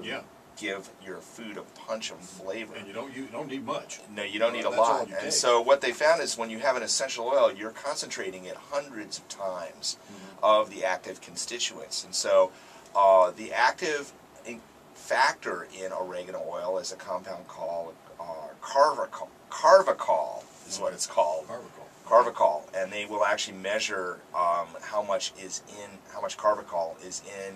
Yeah. give your food a punch of flavor. And you don't need much. No, you don't need a That's lot. all you And take. so what they found is when you have an essential oil, you're concentrating it hundreds of times of the active constituents. And so the active factor in oregano oil is a compound called carvacol is what it's called. Carvacol, and they will actually measure how much carvacol is in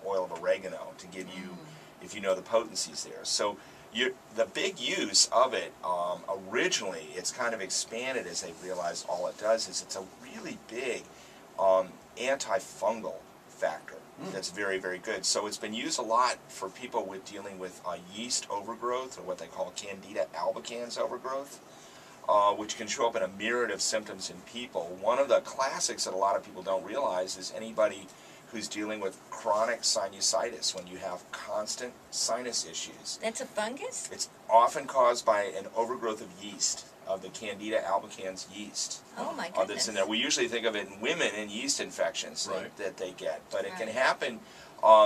oil of oregano to give you, if you know the potencies there. So the big use of it, originally, it's kind of expanded as they realized all it does is it's a really big antifungal factor that's very, very good. So it's been used a lot for people with dealing with yeast overgrowth, or what they call Candida albicans overgrowth, which can show up in a myriad of symptoms in people. One of the classics that a lot of people don't realize is anybody who's dealing with chronic sinusitis, when you have constant sinus issues. That's a fungus? It's often caused by an overgrowth of yeast, of the Candida albicans yeast. Oh my goodness. That's in there. We usually think of it in women in yeast infections that they get, but it can happen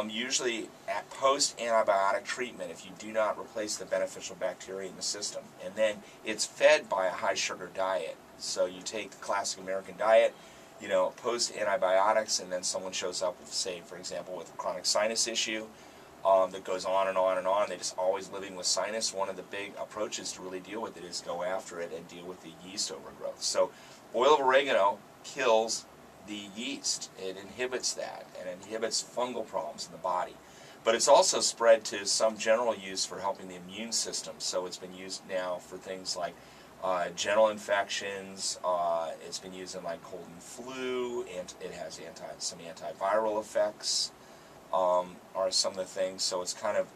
usually at post-antibiotic treatment if you do not replace the beneficial bacteria in the system. And then it's fed by a high-sugar diet. So you take the classic American diet, you know, post-antibiotics, and then someone shows up with, say, for example, with a chronic sinus issue that goes on and on and on. They're just always living with sinus. One of the big approaches to really deal with it is go after it and deal with the yeast overgrowth. So oil of oregano kills the yeast. It inhibits that, and it inhibits fungal problems in the body. But it's also spread to some general use for helping the immune system. So it's been used now for things like general infections. It's been used in like cold and flu, and it has some antiviral effects. Are some of the things. So it's kind of